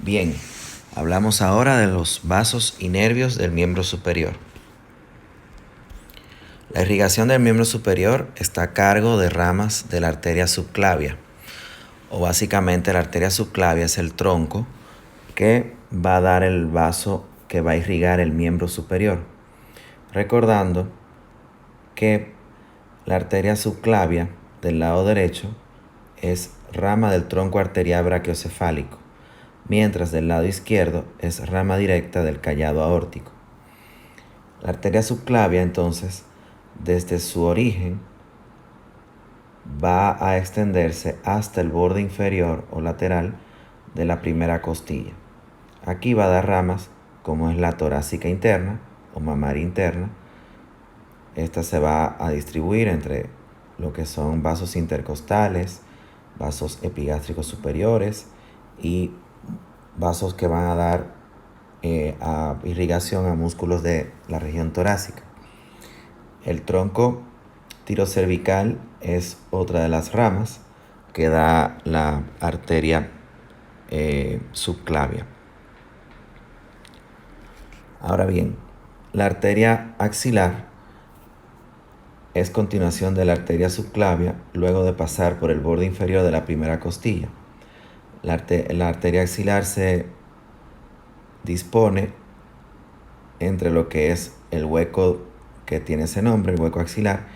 Bien, hablamos ahora de los vasos y nervios del miembro superior. La irrigación del miembro superior está a cargo de ramas de la arteria subclavia, o básicamente la arteria subclavia es el tronco que va a dar el vaso que va a irrigar el miembro superior. Recordando que la arteria subclavia del lado derecho es rama del tronco arterial brachiocefálico, mientras del lado izquierdo es rama directa del callado aórtico. La arteria subclavia, entonces, desde su origen, va a extenderse hasta el borde inferior o lateral de la primera costilla. Aquí va a dar ramas como es la torácica interna o mamaria interna. Esta se va a distribuir entre lo que son vasos intercostales, vasos epigástricos superiores y vasos que van a dar a irrigación a músculos de la región torácica. El tronco tirocervical es otra de las ramas que da la arteria subclavia. Ahora bien, la arteria axilar es continuación de la arteria subclavia luego de pasar por el borde inferior de la primera costilla. La arteria axilar se dispone entre lo que es el hueco que tiene ese nombre, el hueco axilar,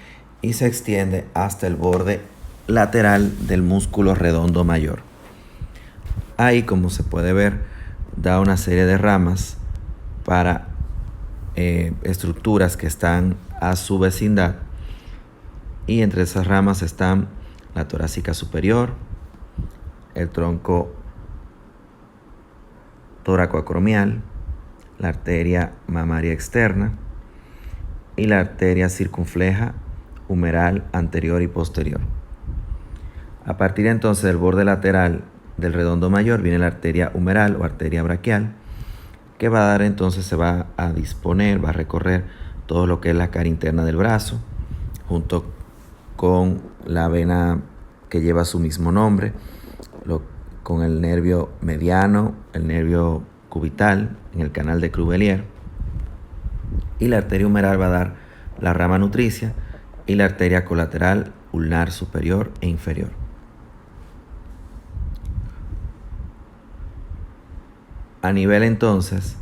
y se extiende hasta el borde lateral del músculo redondo mayor. Ahí, como se puede ver, da una serie de ramas para estructuras que están a su vecindad, y entre esas ramas están la torácica superior, el tronco toracoacromial, la arteria mamaria externa y la arteria circunfleja humeral anterior y posterior. A partir entonces del borde lateral del redondo mayor viene la arteria humeral o arteria braquial, que va a dar entonces, se va a disponer, va a recorrer todo lo que es la cara interna del brazo, junto con la vena que lleva su mismo nombre, con el nervio mediano, el nervio cubital en el canal de Crubelier, y la arteria humeral va a dar la rama nutricia y la arteria colateral ulnar superior e inferior. A nivel entonces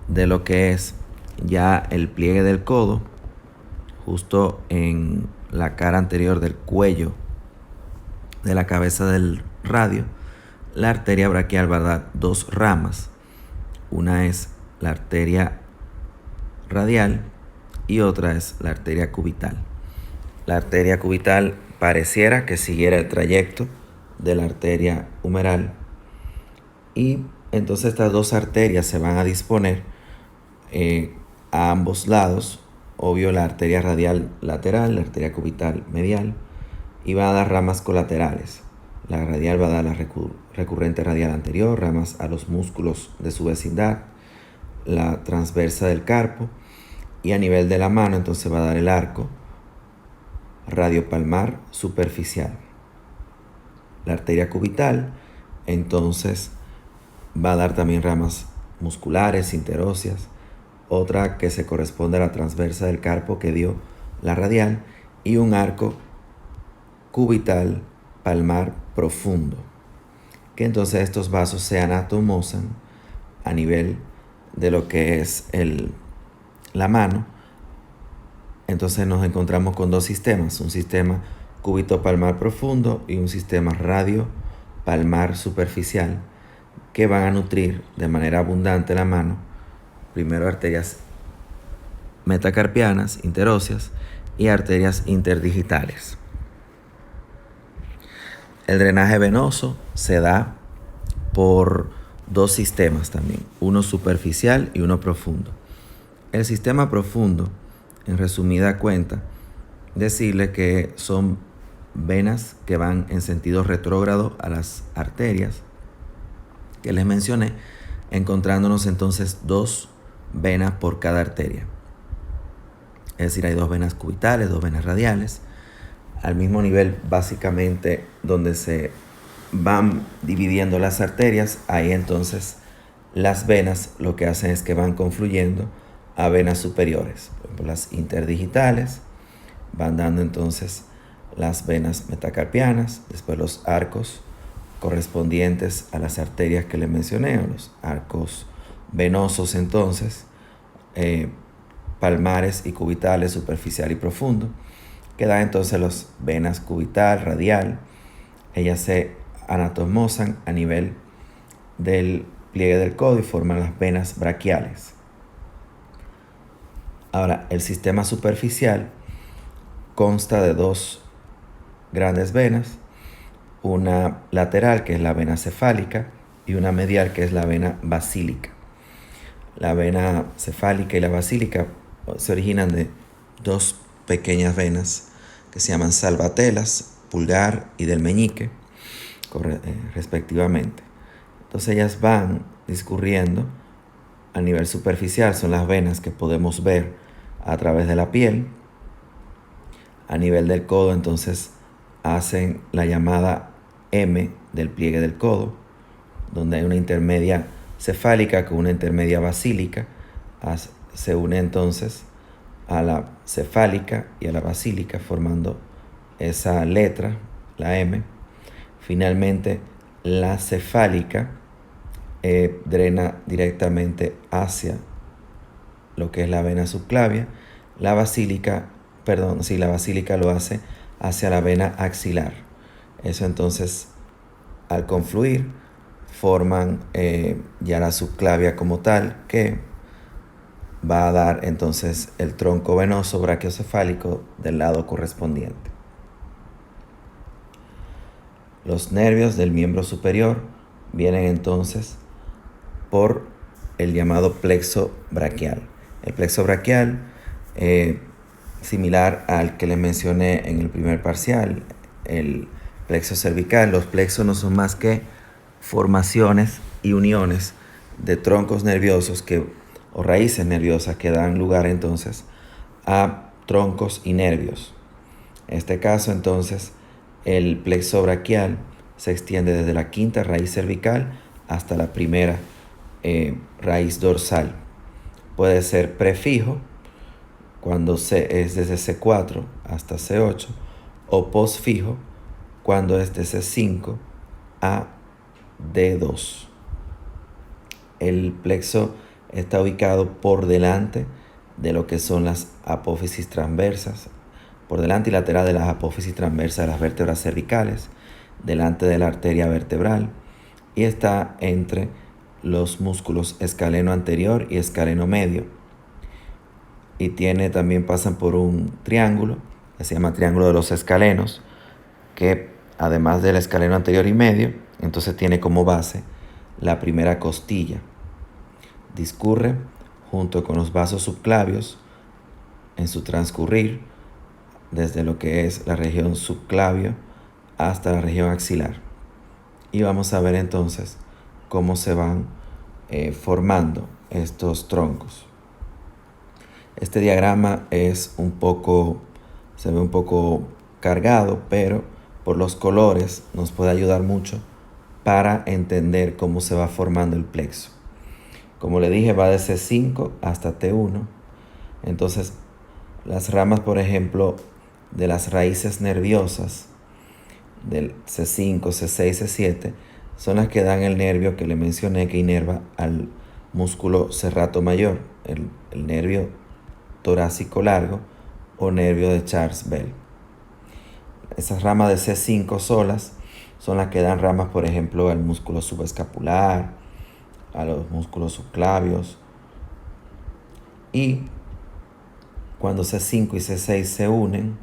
de lo que es ya el pliegue del codo, justo en la cara anterior del cuello de la cabeza del radio, la arteria braquial va a dar dos ramas. Una es la arteria radial y otra es la arteria cubital. La arteria cubital pareciera que siguiera el trayecto de la arteria humeral, y entonces estas dos arterias se van a disponer a ambos lados. Obvio, la arteria radial lateral, la arteria cubital medial, y va a dar ramas colaterales. La radial va a dar la recurrente radial anterior, ramas a los músculos de su vecindad, la transversa del carpo, y a nivel de la mano entonces va a dar el arco radiopalmar superficial. La arteria cubital entonces va a dar también ramas musculares, interóseas, otra que se corresponde a la transversa del carpo que dio la radial, y un arco cubital palmar profundo, que entonces estos vasos se anatomozan a nivel de lo que es la mano. Entonces nos encontramos con dos sistemas, un sistema cúbito palmar profundo y un sistema radio palmar superficial, que van a nutrir de manera abundante la mano, primero arterias metacarpianas, interóseas, y arterias interdigitales. El drenaje venoso se da por dos sistemas también, uno superficial y uno profundo. El sistema profundo, en resumida cuenta, decirle que son venas que van en sentido retrógrado a las arterias que les mencioné, encontrándonos entonces dos venas por cada arteria. Es decir, hay dos venas cubitales, dos venas radiales, al mismo nivel básicamente donde se van dividiendo las arterias, ahí entonces las venas lo que hacen es que van confluyendo a venas superiores. Por ejemplo, las interdigitales van dando entonces las venas metacarpianas, después los arcos correspondientes a las arterias que le mencioné, o los arcos venosos entonces, palmares y cubitales, superficial y profundo, que dan entonces las venas cubital, radial. Ellas se anatomozan a nivel del pliegue del codo y forman las venas braquiales. Ahora, el sistema superficial consta de dos grandes venas, una lateral que es la vena cefálica y una medial que es la vena basílica. La vena cefálica y la basílica se originan de dos pequeñas venas que se llaman salvatelas, pulgar y del meñique, respectivamente. Entonces ellas van discurriendo a nivel superficial, son las venas que podemos ver a través de la piel. A nivel del codo entonces hacen la llamada M del pliegue del codo, donde hay una intermedia cefálica con una intermedia basílica. Se une entonces a la cefálica y a la basílica formando esa letra, la M. Finalmente, la cefálica drena directamente hacia lo que es la vena subclavia. La basílica lo hace hacia la vena axilar. Eso entonces, al confluir, forman ya la subclavia como tal, que va a dar entonces el tronco venoso brachiocefálico del lado correspondiente. Los nervios del miembro superior vienen entonces por el llamado plexo braquial. El plexo braquial, similar al que les mencioné en el primer parcial, el plexo cervical. Los plexos no son más que formaciones y uniones de troncos nerviosos o raíces nerviosas que dan lugar entonces a troncos y nervios. En este caso entonces el plexo braquial se extiende desde la quinta raíz cervical hasta la primera raíz dorsal. Puede ser prefijo cuando es desde C4 hasta C8 o posfijo cuando es desde C5 a D2. El plexo está ubicado por delante de lo que son las apófisis transversas, por delante y lateral de las apófisis transversas de las vértebras cervicales, delante de la arteria vertebral, y está entre los músculos escaleno anterior y escaleno medio. Y también pasan por un triángulo que se llama triángulo de los escalenos, que además del escaleno anterior y medio, entonces tiene como base la primera costilla. Discurre junto con los vasos subclavios en su transcurrir desde lo que es la región subclavio hasta la región axilar. Y vamos a ver entonces cómo se van formando estos troncos. Este diagrama se ve un poco cargado, pero por los colores nos puede ayudar mucho para entender cómo se va formando el plexo. Como le dije, va de C5 hasta T1. Entonces, las ramas, por ejemplo, de las raíces nerviosas del C5, C6, C7, son las que dan el nervio que le mencioné que inerva al músculo serrato mayor, el nervio torácico largo o nervio de Charles-Bell. Esas ramas de C5 solas son las que dan ramas, por ejemplo, al músculo subescapular, a los músculos subclavios. Y cuando C5 y C6 se unen,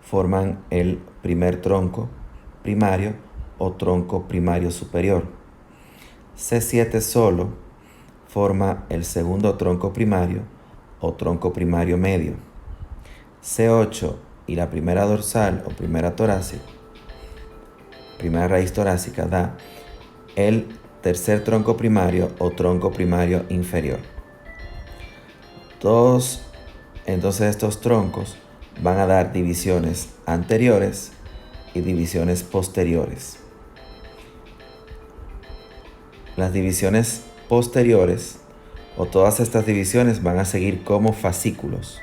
forman el primer tronco primario o tronco primario superior. C7 solo forma el segundo tronco primario o tronco primario medio. C8 y la primera dorsal o primera torácica, primera raíz torácica, da el tercer tronco primario o tronco primario inferior. Todos entonces estos troncos van a dar divisiones anteriores y divisiones posteriores. las divisiones posteriores o todas estas divisiones van a seguir como fascículos.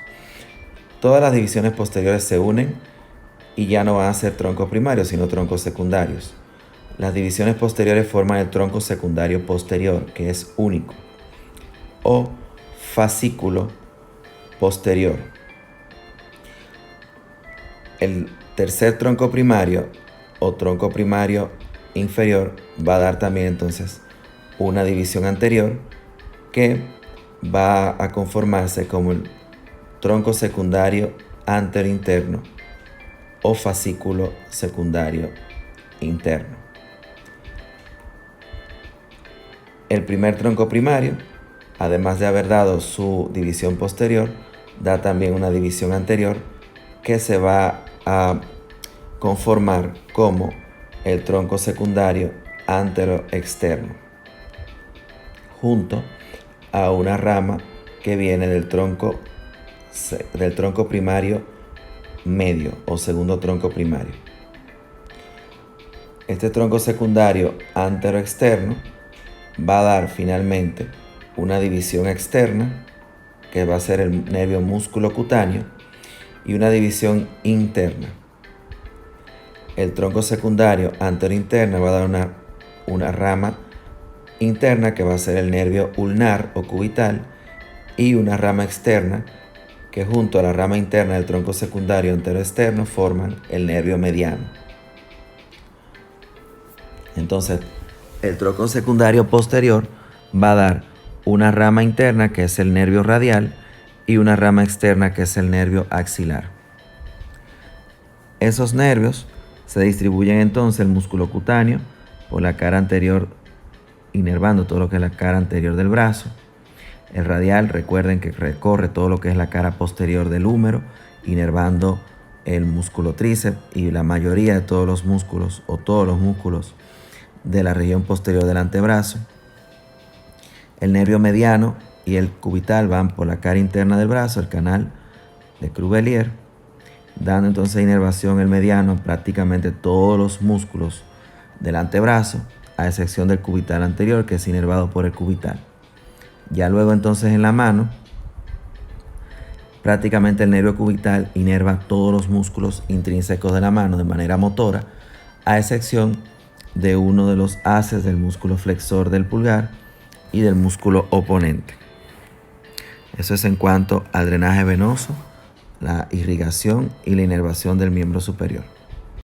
Todas las divisiones posteriores se unen y ya no van a ser troncos primarios, sino troncos secundarios. Las divisiones posteriores forman el tronco secundario posterior, que es único, o fascículo posterior. El tercer tronco primario o tronco primario inferior va a dar también entonces una división anterior que va a conformarse como el tronco secundario anterointerno o fascículo secundario interno. El primer tronco primario, además de haber dado su división posterior, da también una división anterior que se va a conformar como el tronco secundario anteroexterno, junto a una rama que viene del tronco primario medio o segundo tronco primario. Este tronco secundario anteroexterno va a dar finalmente una división externa que va a ser el nervio músculo cutáneo y una división interna. El tronco secundario anterointerno va a dar una rama interna que va a ser el nervio ulnar o cubital y una rama externa que junto a la rama interna del tronco secundario anteroexterno forman el nervio mediano. Entonces, el tronco secundario posterior va a dar una rama interna que es el nervio radial y una rama externa que es el nervio axilar. Esos nervios se distribuyen entonces el músculo cutáneo por la cara anterior, inervando todo lo que es la cara anterior del brazo. El radial, recuerden que recorre todo lo que es la cara posterior del húmero, inervando el músculo tríceps y la mayoría de todos los músculos o todos los músculos de la región posterior del antebrazo. El nervio mediano y el cubital van por la cara interna del brazo, el canal de Crubelier, dando entonces inervación el mediano a prácticamente todos los músculos del antebrazo, a excepción del cubital anterior, que es inervado por el cubital. Ya luego entonces en la mano, prácticamente el nervio cubital inerva todos los músculos intrínsecos de la mano de manera motora, a excepción de uno de los haces del músculo flexor del pulgar y del músculo oponente. Eso es en cuanto al drenaje venoso, la irrigación y la inervación del miembro superior.